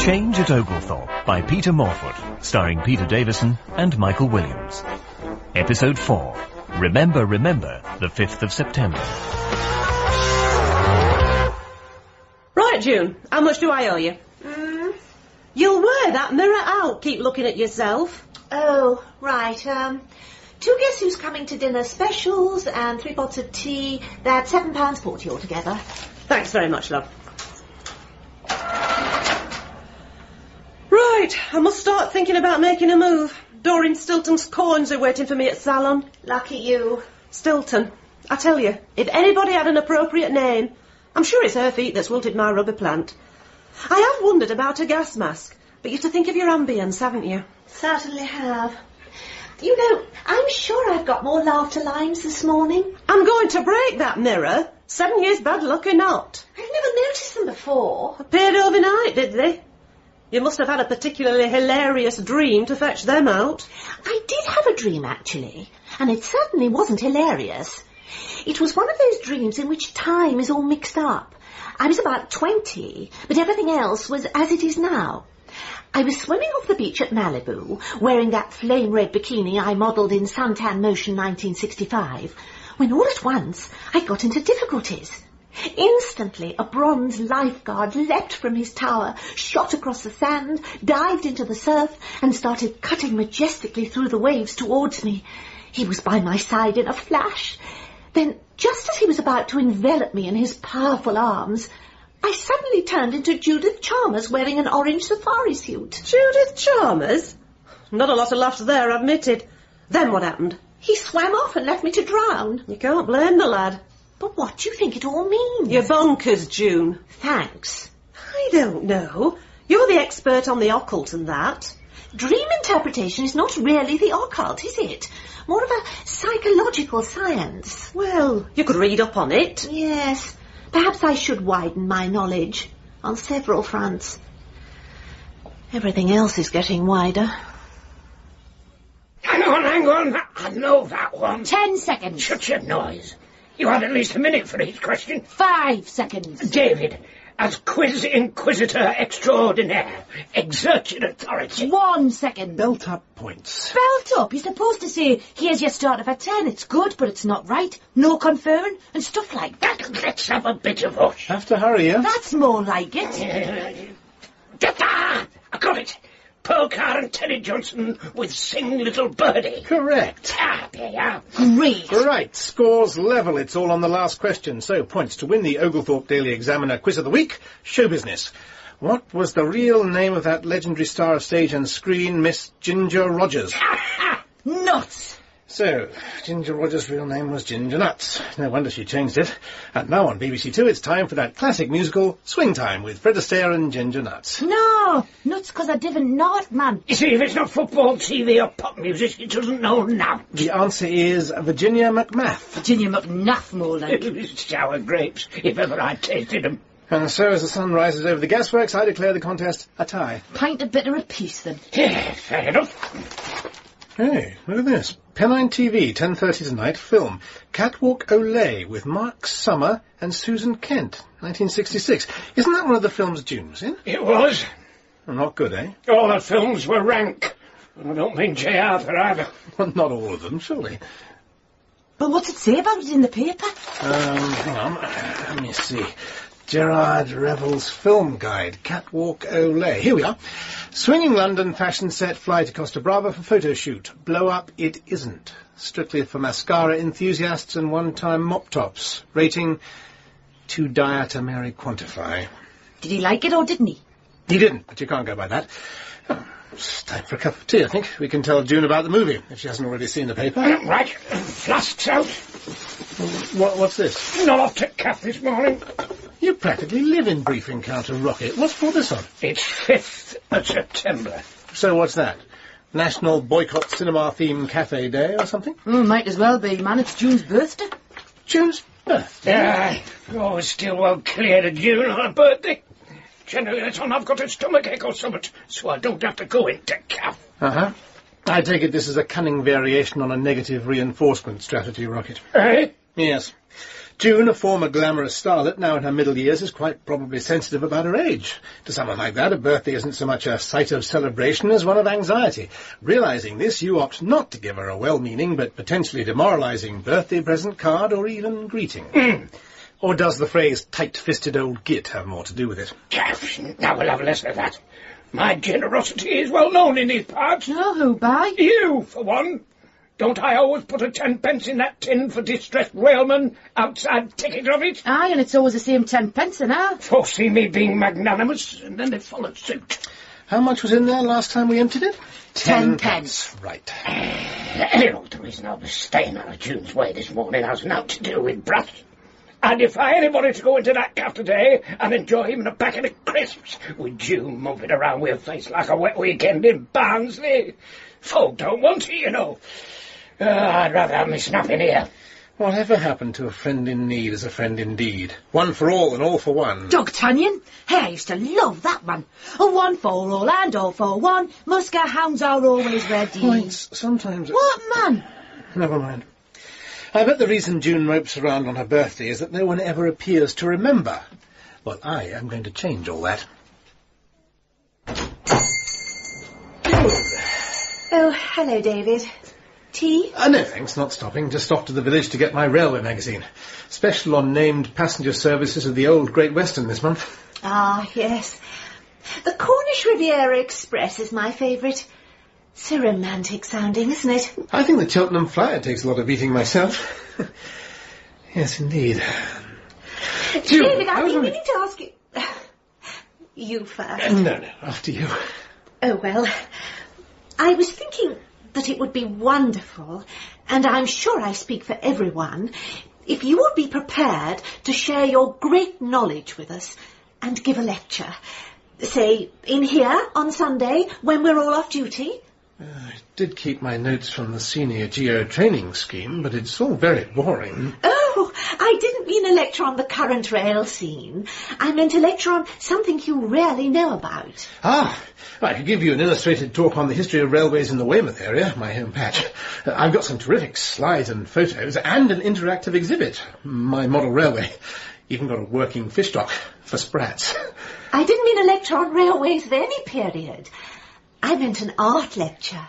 Change at Oglethorpe by Peter Morfoot, starring Peter Davison and Michael Williams. Episode 4. Remember, the 5th of September. Right, June, how much do I owe you? You'll wear that mirror out, keep looking at yourself. Oh, right, 2 guess who's coming to dinner specials and 3 pots of tea. That's £7.40 altogether. Thanks very much, love. Right, I must start thinking about making a move. Doreen Stilton's coins are waiting for me at salon. Lucky you. Stilton, I tell you, if anybody had an appropriate name, I'm sure it's her feet that's wilted my rubber plant. I have wondered about a gas mask, but you have to think of your ambience, haven't you? Certainly have. You know, I'm sure I've got more laughter lines this morning. I'm going to break that mirror. 7 years bad luck or not. I've never noticed them before. Appeared overnight, did they? You must have had a particularly hilarious dream to fetch them out. I did have a dream, actually, and it certainly wasn't hilarious. It was one of those dreams in which time is all mixed up. I was about 20, but everything else was as it is now. I was swimming off the beach at Malibu, wearing that flame-red bikini I modelled in Suntan Motion 1965, when all at once I got into difficulties. Instantly, a bronze lifeguard leapt from his tower, shot across the sand, dived into the surf, and started cutting majestically through the waves towards me. He was by my side in a flash. Then, just as he was about to envelop me in his powerful arms, I suddenly turned into Judith Chalmers wearing an orange safari suit. Judith Chalmers? Not a lot of laughs there, admitted. Then what happened? He swam off and left me to drown. You can't blame the lad. But what do you think it all means? You're bonkers, June. Thanks. I don't know. You're the expert on the occult and that. Dream interpretation is not really the occult, is it? More of a psychological science. Well, you could read up on it. Yes. Perhaps I should widen my knowledge on several fronts. Everything else is getting wider. Hang on. I know that one. 10 seconds. Shut your noise. You had at least a minute for each question. 5 seconds. David, as quiz inquisitor extraordinaire, exert your authority. 1 second. Belt up points. Belt up. You're supposed to say, here's your starter for 10. It's good, but it's not right. No conferring, and stuff like that. Let's have a bit of hush. Have to hurry, yeah? That's more like it. I got it. Polcar and Teddy Johnson with Sing Little Birdie. Correct. There you are. Great. Right, scores level. It's all on the last question. So, points to win the Oglethorpe Daily Examiner Quiz of the Week. Show business. What was the real name of that legendary star of stage and screen, Miss Ginger Rogers? Nuts. So, Ginger Rogers' real name was Ginger Nuts. No wonder she changed it. And now on BBC Two, it's time for that classic musical, Swing Time, with Fred Astaire and Ginger Nuts. No, nuts because I didn't know it, man. You see, if it's not football, TV or pop music, he doesn't know now. The answer is Virginia McMath. Virginia McNaff, more like. Sour grapes, if ever I tasted them. And so, as the sun rises over the gasworks, I declare the contest a tie. Pint of bitter apiece, then. Yeah, fair enough. Hey, look at this. Pennine TV, 10:30 tonight, film Catwalk Olay with Mark Summer and Susan Kent, 1966. Isn't that one of the films June was in? It was. Well, not good, eh? All the films were rank. And I don't mean J. Arthur either. Well, not all of them, surely. But what's it say about it in the paper? Hang on. Let me see. Gerard Revell's Film Guide, Catwalk Olay. Here we are. Swinging London fashion set, fly to Costa Brava for photo shoot. Blow up it isn't. Strictly for mascara enthusiasts and one-time mop tops. Rating, too dire to merely quantify. Did he like it or didn't he? He didn't, but you can't go by that. Oh, it's time for a cup of tea, I think. We can tell June about the movie, if she hasn't already seen the paper. Right, flasks out. What's this? Not off to Cath this morning. You practically live in Brief Encounter Rocket. What's for this on? It's 5th of September. So what's that? National Boycott Cinema Theme Cafe Day or something? Might as well be, man. It's June's birthday. June's birthday? It's still well clear to June on her birthday. Generally, that's when I've got a stomachache or something, so I don't have to go into Cath. Uh-huh. I take it this is a cunning variation on a negative reinforcement strategy, Rocket. Eh? Yes. June, a former glamorous starlet, now in her middle years, is quite probably sensitive about her age. To someone like that, a birthday isn't so much a site of celebration as one of anxiety. Realising this, you opt not to give her a well-meaning but potentially demoralising birthday present card or even greeting. Or does the phrase tight-fisted old git have more to do with it? Now we'll have less of that. My generosity is well known in these parts. Oh, who by? You, for one. Don't I always put a 10 pence in that tin for distressed railmen outside ticket of it? Aye, and it's always the same 10 pence an hour. Foresee me being magnanimous, and then they followed suit. How much was in there last time we emptied it? 10 pence. Right. You know, the reason I was staying out of June's way this morning has nothing to do with brush. I defy anybody to go into that cafe today and enjoy even a packet of crisps with June mumping around with a face like a wet weekend in Barnsley. Folk don't want it, you know. I'd rather have me snap in here. Whatever happened to a friend in need is a friend indeed? One for all and all for one. D'Artagnan? Hey, I used to love that one. A one for all and all for one. Muscat hounds are always ready. Points, sometimes... What, man? Never mind. I bet the reason June mopes around on her birthday is that no one ever appears to remember. Well, I am going to change all that. Oh, hello, David. Tea? No, thanks, not stopping. Just off to the village to get my railway magazine. Special on named passenger services of the old Great Western this month. Ah, yes. The Cornish Riviera Express is my favourite. So romantic sounding, isn't it? I think the Cheltenham Flyer takes a lot of eating myself. Yes, indeed. David, I've been meaning to ask you... You first. No, after you. Oh, well, I was thinking that it would be wonderful, and I'm sure I speak for everyone, if you would be prepared to share your great knowledge with us and give a lecture. Say, in here on Sunday, when we're all off duty. I did keep my notes from the senior geo training scheme, but it's all very boring. Oh, I didn't mean a lecture on the current rail scene. I meant a lecture on something you rarely know about. I could give you an illustrated talk on the history of railways in the Weymouth area, my home patch. I've got some terrific slides and photos, and an interactive exhibit, my model railway. Even got a working fish dock for sprats. I didn't mean a lecture on railways of any period. I meant an art lecture.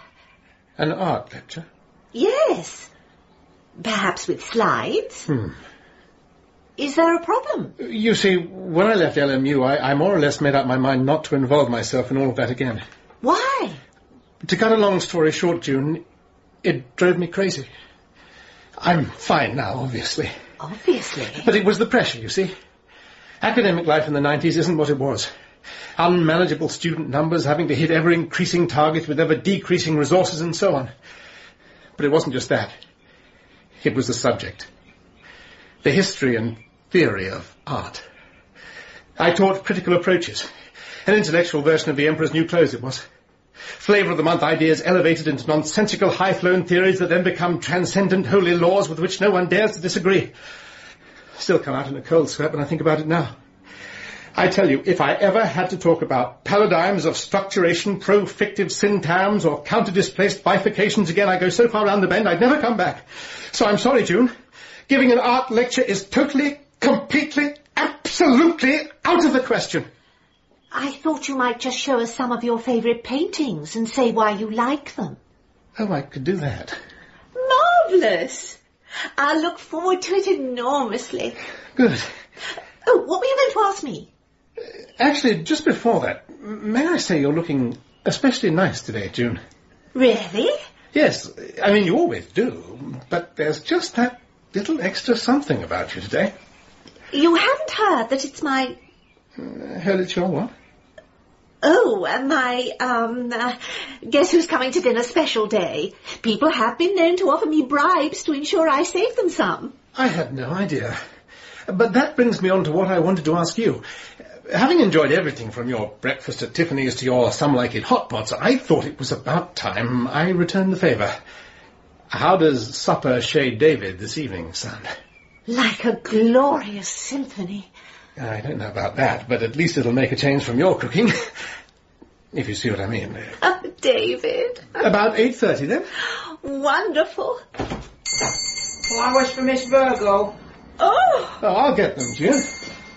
An art lecture? Yes. Perhaps with slides. Is there a problem? You see, when I left LMU, I more or less made up my mind not to involve myself in all of that again. Why? To cut a long story short, June, it drove me crazy. I'm fine now, obviously. Obviously. But it was the pressure, you see. Academic life in the 90s isn't what it was. Unmanageable student numbers, having to hit ever-increasing targets with ever-decreasing resources and so on. But it wasn't just that. It was the subject. The history and theory of art. I taught critical approaches. An intellectual version of the Emperor's New Clothes it was. Flavour of the month ideas elevated into nonsensical high-flown theories that then become transcendent holy laws with which no one dares to disagree. Still come out in a cold sweat when I think about it now. I tell you, if I ever had to talk about paradigms of structuration, pro-fictive syntagms, or counter-displaced bifurcations again, I go so far round the bend I'd never come back. So I'm sorry, June. Giving an art lecture is totally, completely, absolutely out of the question. I thought you might just show us some of your favourite paintings and say why you like them. Oh, I could do that. Marvellous. I look forward to it enormously. Good. Oh, what were you going to ask me? Actually, just before that, may I say you're looking especially nice today, June? Really? Yes, I mean, you always do, but there's just that little extra something about you today. You haven't heard that it's my... Heard it's your what? Oh, my, guess who's coming to dinner special day. People have been known to offer me bribes to ensure I save them some. I had no idea. But that brings me on to what I wanted to ask you. Having enjoyed everything from your breakfast at Tiffany's to your some-like-it hot pots, I thought it was about time I returned the favour. How does supper Chez David this evening sound? Like a glorious symphony. I don't know about that, but at least it'll make a change from your cooking. If you see what I mean. Oh, David. About 8:30 then? Wonderful. Flowers for Miss Virgo. Oh, I'll get them, June.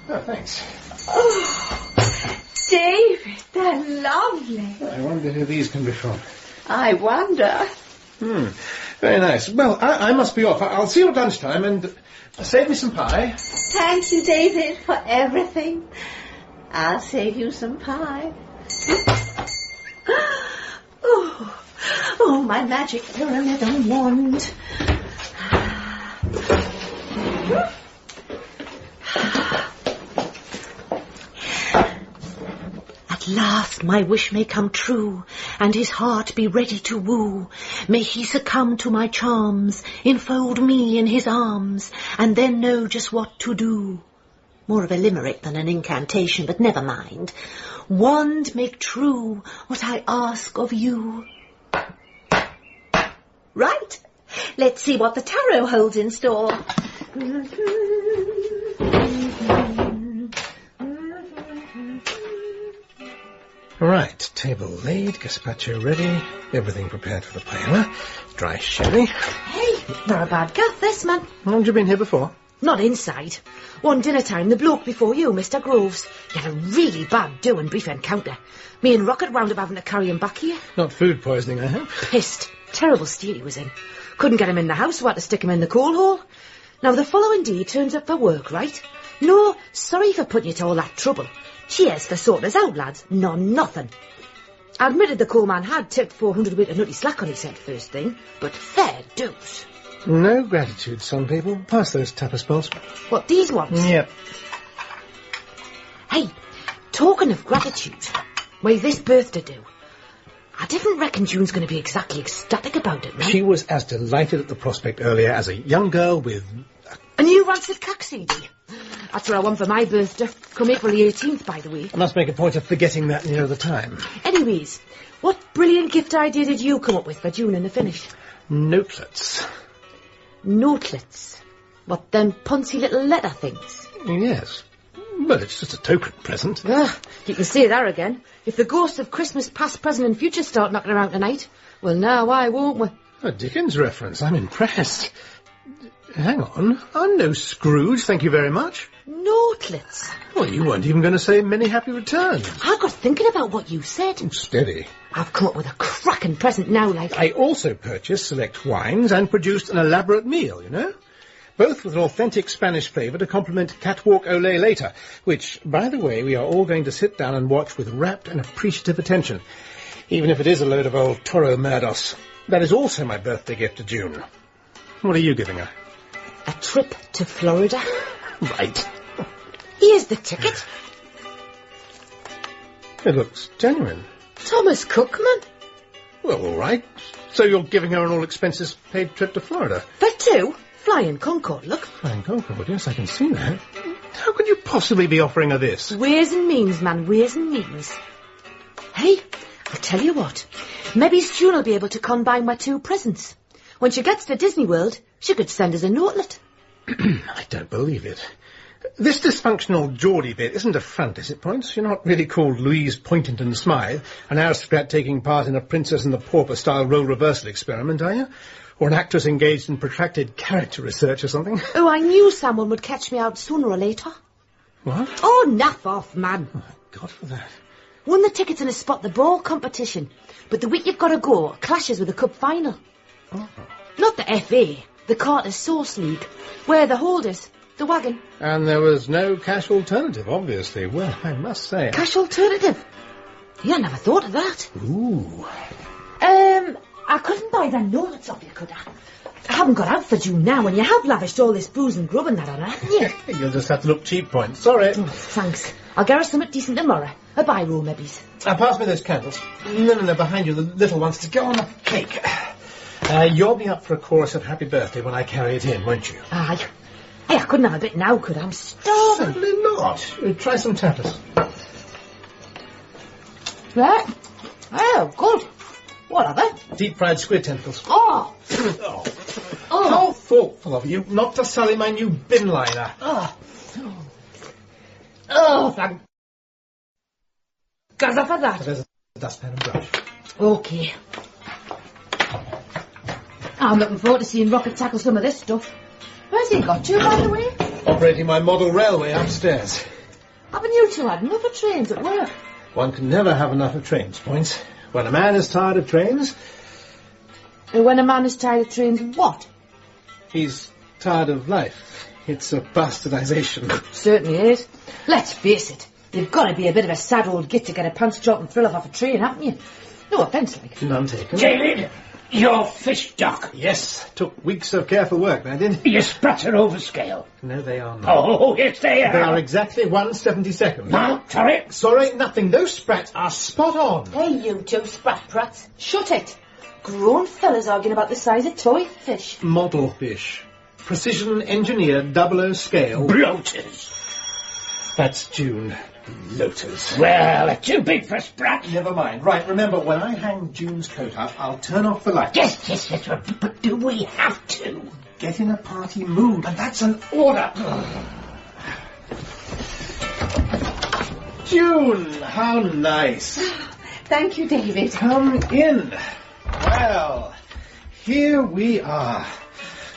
Oh, thanks. Oh, David, they're lovely. I wonder who these can be from. I wonder. Very nice. Well, I must be off. I'll see you at lunchtime and save me some pie. Thank you, David, for everything. I'll save you some pie. Oh, my magic pyramid wand. At last my wish may come true, and his heart be ready to woo. May he succumb to my charms, enfold me in his arms, and then know just what to do. More of a limerick than an incantation, but never mind. Wand, make true what I ask of you. Right, let's see what the tarot holds in store. Right, table laid, gazpacho ready, everything prepared for the paella, dry sherry. Hey, not a bad gaff, this, man. Haven't you been here before? Not inside. One dinner time, the bloke before you, Mr. Groves. He had a really bad do and brief encounter. Me and Rocket wound up having to carry him back here. Not food poisoning, I hope. Pissed. Terrible state he was in. Couldn't get him in the house, so had to stick him in the coal hole. Now, the following day he turns up for work, right? No, sorry for putting you to all that trouble. Cheers for sorting us out, lads. No, nothing. I admitted the coal man had tipped 400 with a nutty slack on his head first thing, but fair dues. No gratitude, some people. Pass those tapas balls. What, these ones? Yep. Hey, talking of gratitude, why this birthday do? I didn't reckon June's going to be exactly ecstatic about it, man. She was as delighted at the prospect earlier as a young girl with... A new rancid cack CD. That's what I want for my birthday. Come April the 18th, by the way. I must make a point of forgetting that near the time. Anyways, what brilliant gift idea did you come up with for June in the finish? Notelets. Notelets? What, them punsy little letter things? Yes. Well, it's just a token present. Ah, you can say that again. If the ghosts of Christmas past, present and future start knocking around tonight, well, now why won't we? A Dickens reference. I'm impressed. Hang on. I'm no Scrooge, thank you very much. Notelets? Well, you weren't even going to say many happy returns. I got thinking about what you said. Oh, steady. I've come up with a cracking present now, like... I also purchased select wines and produced an elaborate meal, you know? Both with an authentic Spanish flavour to complement Catwalk Olé later, which, by the way, we are all going to sit down and watch with rapt and appreciative attention, even if it is a load of old Toro Murdos. That is also my birthday gift to June. What are you giving her? A trip to Florida. Right. Here's the ticket. It looks genuine. Thomas Cook, man. Well, all right. So you're giving her an all-expenses-paid trip to Florida? For two? Flying Concorde, look. Flying Concorde, yes, I can see that. How could you possibly be offering her this? Ways and means, man, ways and means. Hey, I'll tell you what. Maybe June will be able to combine my two presents. When she gets to Disney World, she could send us a notelet. I don't believe it. This dysfunctional Geordie bit isn't a front, is it, Points? You're not really called Louise Poyntington Smythe, an aristocrat taking part in a Princess and the Pauper-style role reversal experiment, are you? Or an actress engaged in protracted character research or something? Oh, I knew someone would catch me out sooner or later. What? Oh, naff off, man. Oh, God for that. Won the tickets in a spot the ball competition, but the week you've got to go clashes with the cup final. Oh. Not the FA, the Carter's Sauce League. Where the holders, the wagon. And there was no cash alternative, obviously. Well, I must say... Cash alternative? Yeah, I never thought of that. Ooh. I couldn't buy the notes off you, could I? I haven't got out for June now, and you have lavished all this booze and grub and that on her, haven't you? You'll just have to look cheap, Point. Sorry. Oh, thanks. I'll get her something decent tomorrow. A biro, maybe. Pass me those candles. No, behind you, the little ones to go on the cake. You'll be up for a chorus of Happy Birthday when I carry it in, won't you? Aye. Hey, I couldn't have a bit now, could I? I'm starving. Certainly not. Try some tapas. Right. Oh, good. What are they? Deep-fried squid tentacles. Oh! Oh. How thoughtful of you not to sully my new bin liner. Oh, thank God for that. There's a dustpan and brush. Okay. I'm looking forward to seeing Rocket tackle some of this stuff. Where's he got to, by the way? Operating my model railway upstairs. Haven't you two had enough of trains at work? One can never have enough of trains, Points. When a man is tired of trains... And when a man is tired of trains, what? He's tired of life. It's a bastardization. Certainly is. Let's face it, you've got to be a bit of a sad old git to get a pants-dropping thrill off a train, haven't you? No offence, like. None taken. David, your fish dock. Yes, took weeks of careful work, that did. Your sprats are over scale. No, they are not. Oh, yes, they are. They are exactly 1/72. No, sorry. Sorry, nothing. Those sprats are spot on. Hey, you two sprat-prats. Shut it. Grown fellas arguing about the size of toy fish. Model fish. Precision engineered 00 scale. Bloaters. That's June. Bloaters. Well, they're too big for sprats. Never mind. Right, remember, when I hang June's coat up, I'll turn off the lights. Yes, but do we have to? Get in a party mood, and that's an order. June, how nice. Thank you, David. Come in. Well, here we are.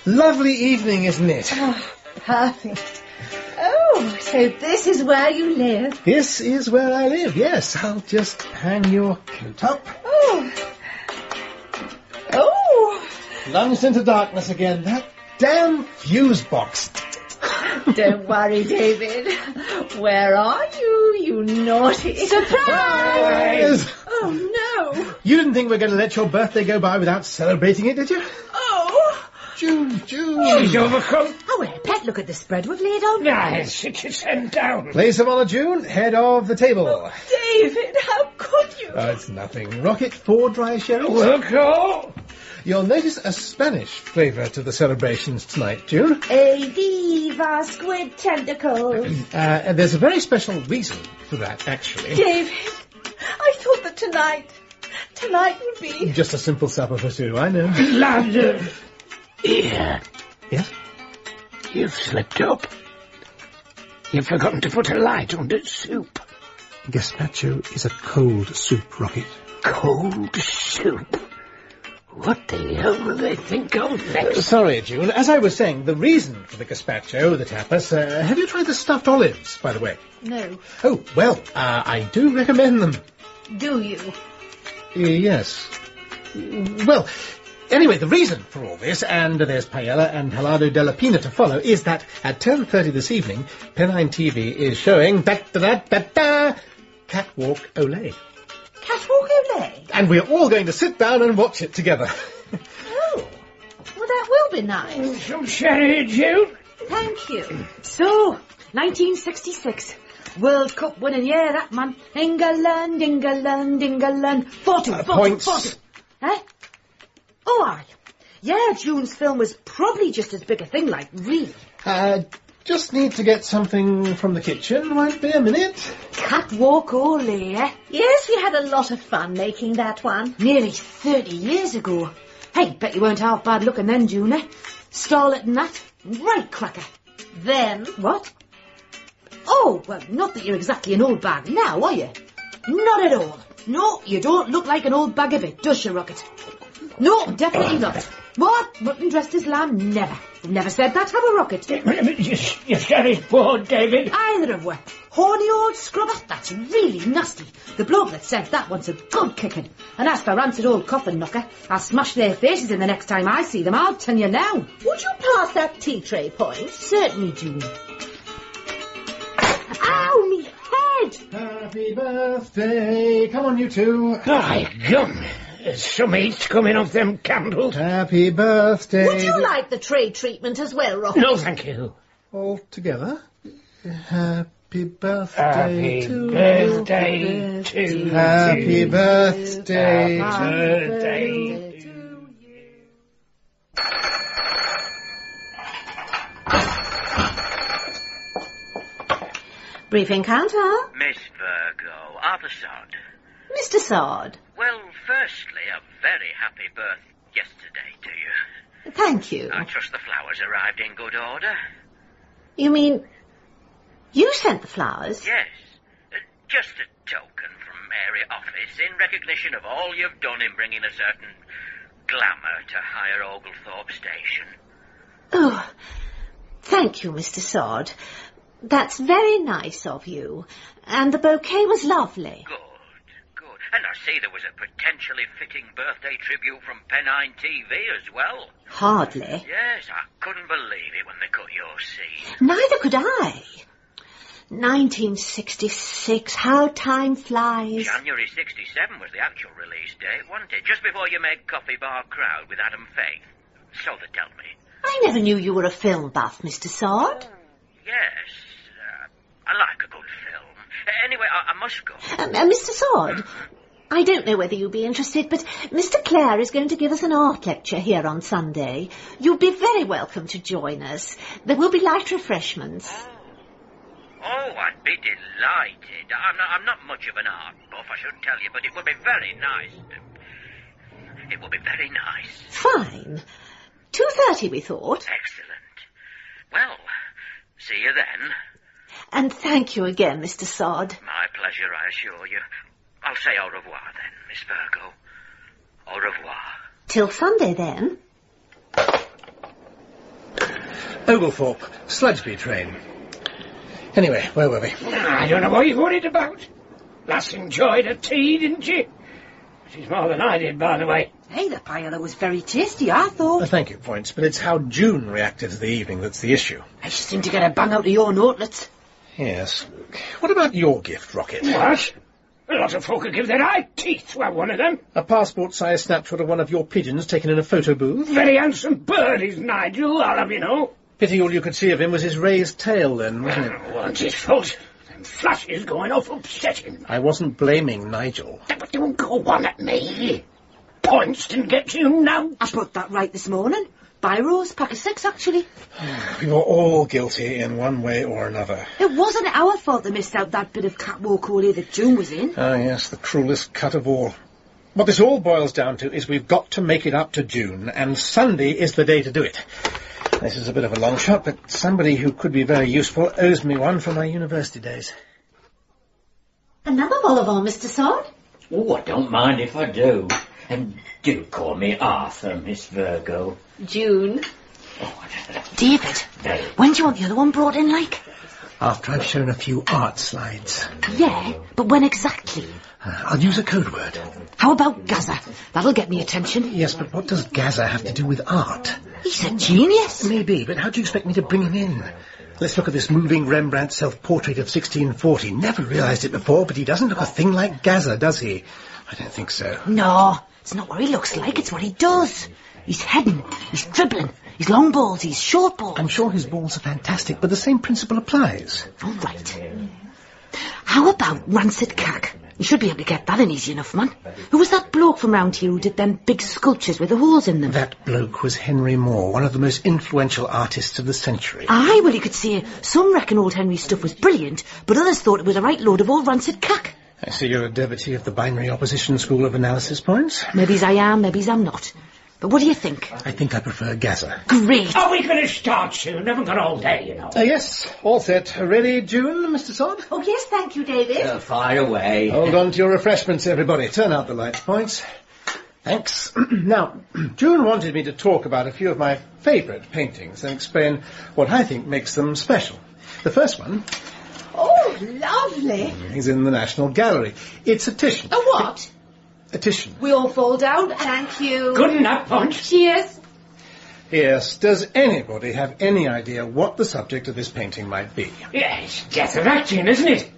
Lovely evening, isn't it? Oh, perfect. Oh, so this is where you live? This is where I live, yes. I'll just hang your coat up. Oh. Oh. Plunged into darkness again. That damn fuse box. Don't worry, David. Where are you, you naughty... Surprise! Oh, no. You didn't think we were going to let your birthday go by without celebrating it, did you? Oh. June. He's overcome. Oh, well, Pet, look at the spread we've laid out. Nice, sit your son down. Place of honour, June. Head of the table. Oh, David, how could you? Oh, it's nothing. Rocket 4 dry sherries. We'll go. You'll notice a Spanish flavour to the celebrations tonight, June. A diva squid tentacles. And there's a very special reason for that, actually. David, I thought that tonight would be... Just a simple supper for two, I know. Lad, here. Yes? You've slipped up. You've forgotten to put a light on the soup. Gazpacho is a cold soup, Rocket. Cold soup? What the hell will they think of next? Sorry, June. As I was saying, the reason for the gazpacho, the tapas... have you tried the stuffed olives, by the way? No. Oh, well, I do recommend them. Do you? Yes. Well, anyway, the reason for all this, and there's paella and helado della pina to follow, is that at 10:30 this evening, Pennine TV is showing... Catwalk Olay. Catwalk Olay? And we're all going to sit down and watch it together. Oh, well, that will be nice. Some sherry, June? Thank you. So, 1966. World Cup winning year, that man. England, England, England. 40, Points. 40. Eh? Oh, aye. Yeah, June's film was probably just as big a thing, like, really. Just need to get something from the kitchen. Won't be a minute. Catwalk Olay, eh? Yes, we had a lot of fun making that one. Nearly 30 years ago. Hey, bet you weren't half bad looking then, June, eh? Starlet and that. Right cracker. Then? What? Oh, well, not that you're exactly an old bag now, are you? Not at all. No, you don't look like an old bag a bit, does you, Rocket? No, definitely not. What? Mutton dressed as lamb? Never. Never said that, have a Rocket? Your sherry's poor, David. Either of you. Horny old scrubber? That's really nasty. The bloke that said that wants a good kicking. And as for rancid old coffin knocker, I'll smash their faces in the next time I see them, I'll tell you now. Would you pass that tea tray, Point? Certainly, June. Ow, me head! Happy birthday. Come on, you two. By gum. Some heat's coming off them candles. Happy birthday. Would you like the tray treatment as well, Rocket? No, thank you. All together. Happy birthday Happy to birthday to you. Happy birthday Happy to birthday to Brief encounter. Miss Virgo, Arthur Sod. Mr. Sod. Well, firstly, a very happy birth yesterday to you. Thank you. I trust the flowers arrived in good order. You mean... you sent the flowers? Yes. Just a token from area office in recognition of all you've done in bringing a certain glamour to higher Oglethorpe station. Oh, Thank you, Mr. Sod. That's very nice of you. And the bouquet was lovely. Good. And I see there was a potentially fitting birthday tribute from Pennine TV as well. Hardly. Yes, I couldn't believe it when they cut your scene. Neither could I. 1966, how time flies. January 67 was the actual release date, wasn't it? Just before you made Coffee Bar Crowd with Adam Faith. So they tell me. I never knew you were a film buff, Mr. Sod. Yes, I like a good film. Anyway, I must go. Mr. Sod, I don't know whether you'll be interested, but Mr. Clare is going to give us an art lecture here on Sunday. You'll be very welcome to join us. There will be light refreshments. Oh, I'd be delighted. I'm not much of an art buff, I should tell you, but it would be very nice. It would be very nice. Fine. 2:30, we thought. Excellent. Well, see you then. And thank you again, Mr. Sod. My pleasure, I assure you. I'll say au revoir then, Miss Virgo. Au revoir. Till Sunday, then. Oglethorpe, Sludgeby train. Anyway, where were we? I don't know what you're worried about. Lass enjoyed her tea, didn't she? She's more than I did, by the way. Hey, the paella was very tasty, I thought. Thank you, Points, but it's how June reacted to the evening that's the issue. I seem to get a bang out of your notelets. Yes. What about your gift, Rocket? What? A lot of folk would give their eye teeth to have one of them. A passport-sized snapshot of one of your pigeons taken in a photo booth? Very handsome bird is Nigel, I'll have you know. Pity all you could see of him was his raised tail then, wasn't it? Wasn't his fault. Them flashes going off upset him. I wasn't blaming Nigel. But don't go on at me. Points didn't get to you now. I put that right this morning. Byros, pack of 6, actually. We were all guilty in one way or another. It wasn't our fault they missed out that bit of catwalk holiday that June was in. Ah, yes, the cruellest cut of all. What this all boils down to is we've got to make it up to June, and Sunday is the day to do it. This is a bit of a long shot, but somebody who could be very useful owes me one from my university days. Another vol au vent, Mr. Sod? Oh, I don't mind if I do. And do call me Arthur, Miss Virgo. June. David, when do you want the other one brought in, like? After I've shown a few art slides. Yeah, but when exactly? I'll use a code word. How about Gaza? That'll get me attention. Yes, but what does Gaza have to do with art? He's a genius. Maybe, but how do you expect me to bring him in? Let's look at this moving Rembrandt self-portrait of 1640. Never realised it before, but he doesn't look a thing like Gaza, does he? I don't think so. No, it's not what he looks like, it's what he does. He's heading, he's dribbling, he's long balls, he's short balls. I'm sure his balls are fantastic, but the same principle applies. All right. How about rancid cack? You should be able to get that in easy enough, man. Who was that bloke from round here who did them big sculptures with the holes in them? That bloke was Henry Moore, one of the most influential artists of the century. Aye, well, you could see some reckon old Henry's stuff was brilliant, but others thought it was a right load of old rancid cack. I see you're a devotee of the binary opposition school of analysis, Points. Maybe's I am, maybe's I'm not. But what do you think? I think I prefer Gaza. Great. Are we going to start soon? Haven't got all day, you know. Yes, all set. Ready, June, Mr. Sod? Oh, yes, thank you, David. Fire away. Hold on to your refreshments, everybody. Turn out the lights, Points. Thanks. Now, June wanted me to talk about a few of my favourite paintings and explain what I think makes them special. The first one... Oh, lovely. is in the National Gallery. It's a Titian. A what? A Titian. We all fall down. Thank you. Good enough, Punch. Cheers. Yes, does anybody have any idea what the subject of this painting might be? Yes, death of action, isn't it?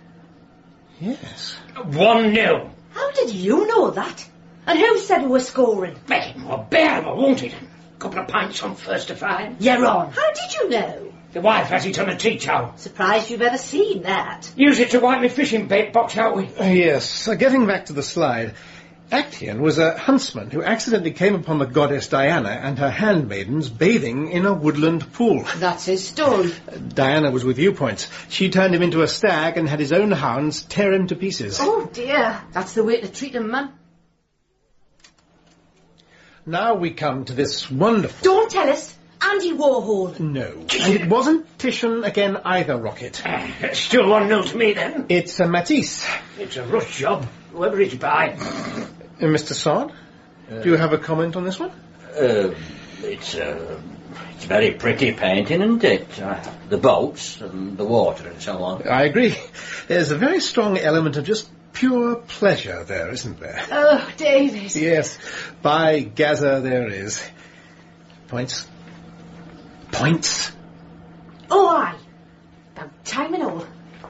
Yes. 1-0. How did you know that? And who said we were scoring? Make it more bearable, won't it? A couple of pints on first to 5. You're on. How did you know? The wife has it on a tea towel. Surprised you've ever seen that. Use it to wipe my fishing bait box, shall we? Yes. Getting back to the slide, Actaeon was a huntsman who accidentally came upon the goddess Diana and her handmaidens bathing in a woodland pool. That's his story. Diana was with you, Points. She turned him into a stag and had his own hounds tear him to pieces. Oh, dear. That's the way to treat him, man. Now we come to this wonderful... Don't tell us. Andy Warhol. No. And it wasn't Titian again either, Rocket. Still 1-0 to me, then. It's a Matisse. It's a rush job, whoever it's by. Mr. Sod, do you have a comment on this one? It's a It's very pretty painting, isn't it? The boats and the water and so on. I agree. There's a very strong element of just pure pleasure there, isn't there? Oh, David. Yes, by Gaza there is. Points. Points. Oh, aye. About time and all.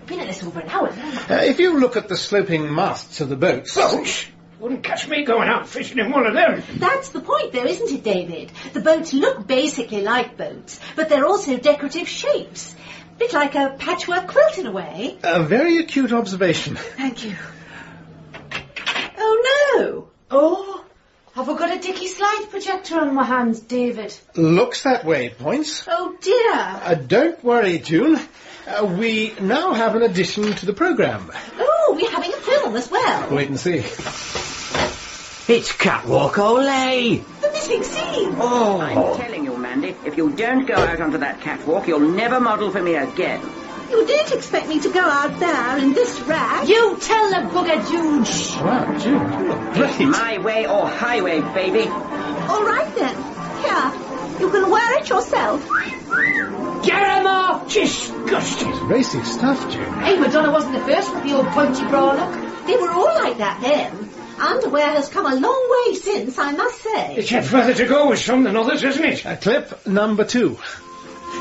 Been at this over an hour now. If you look at the sloping masts of the boats... Boats? Wouldn't catch me going out fishing in one of them. That's the point, though, isn't it, David? The boats look basically like boats, but they're also decorative shapes. Bit like a patchwork quilt in a way. A very acute observation. Thank you. Oh, no. Oh, have I got a dicky slide projector on my hands, David? Looks that way, Points. Oh, dear. Don't worry, June. We now have an addition to the programme. Oh, we're having a film as well. Wait and see. It's Catwalk Olay! The missing scene. Oh! I'm telling you, Mandy, if you don't go out onto that catwalk, you'll never model for me again. You didn't expect me to go out there in this rash. You tell the bugger, June. Wow, June, you look great. My way or highway, baby. All right, then. Here, you can wear it yourself. Get him off! Disgusting. Racy stuff, June. Hey, Madonna wasn't the first with the old pointy bra look. They were all like that then. Underwear has come a long way since, I must say. It's yet further to go with some than others, isn't it? Clip number 2.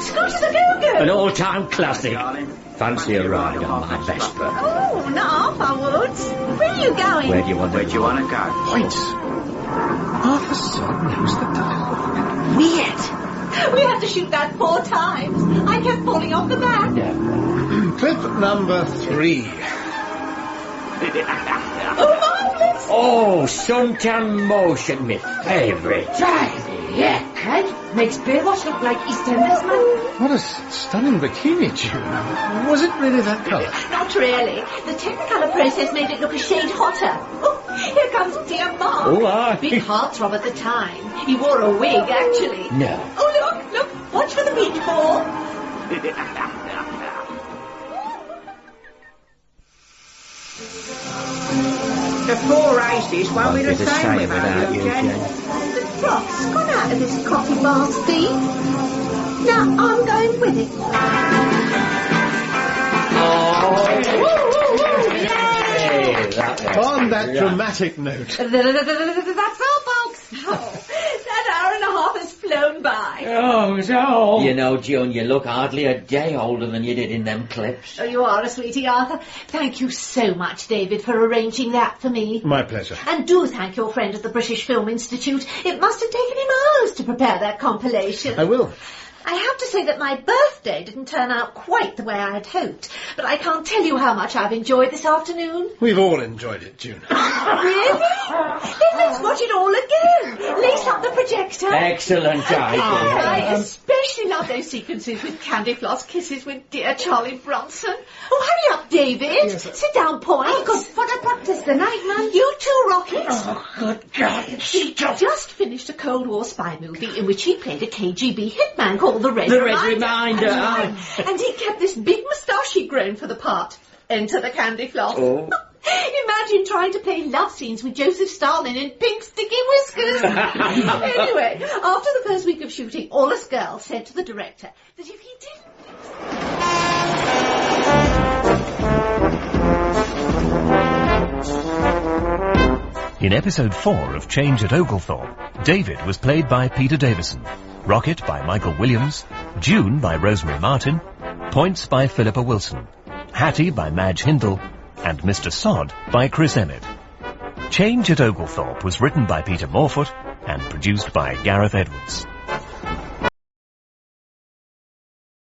Scooters a go-go. An all-time classic. Darling. Fancy a ride on my Vespa. Oh, not half, I would. Where are you going? Where do you want to go? Points. Arthur Sod knows the dialogue. Weird. We had to shoot that 4 times. I kept falling off the back. Clip number 3. Oh, marvellous. Oh, suntan motion, my favourite. Yeah, Craig. Makes Baywatch look like EastEnders, man. What a stunning bikini, June. Was it really that colour? Not really. The Technicolor process made it look a shade hotter. Oh, here comes dear Mark. Oh, aye. Big heartthrob at the time. He wore a wig, actually. No. Oh, look. Watch for the beach ball. The 4 ices won't be the Won't be the same same without you, Jen. The froth's gone out of this coffee bar, Steve. Now I'm going with it. On that dramatic note. That's all, folks. Oh, that hour and a half has flown by. Oh, it's all. You know, June, you look hardly a day older than you did in them clips. Oh, you are a sweetie, Arthur. Thank you so much, David, for arranging that for me. My pleasure. And do thank your friend at the British Film Institute. It must have taken him hours to prepare that compilation. I will. I have to say that my birthday didn't turn out quite the way I had hoped, but I can't tell you how much I've enjoyed this afternoon. We've all enjoyed it, June. Really? Then let's watch it all again. Lace up the projector. Excellent idea. I especially love those sequences with candy floss kisses with dear Charlie Bronson. Oh, hurry up, David. Yes, Sit down, Point. I've got to practice the night, man. You too, Rocket. Oh, good God. He just finished a Cold War spy movie in which he played a KGB hitman called The Red Reminder. And he kept this big moustache he'd grown for the part. Enter the candy floss. Oh. Imagine trying to play love scenes with Joseph Stalin in pink sticky whiskers. Anyway, after the first week of shooting, all us girls said to the director that if he didn't... In episode 4 of Change at Oglethorpe, David was played by Peter Davison, Rocket by Michael Williams, June by Rosemary Martin, Points by Philippa Wilson, Hattie by Madge Hindle, and Mr. Sod by Chris Emmett. Change at Oglethorpe was written by Peter Morfoot and produced by Gareth Edwards.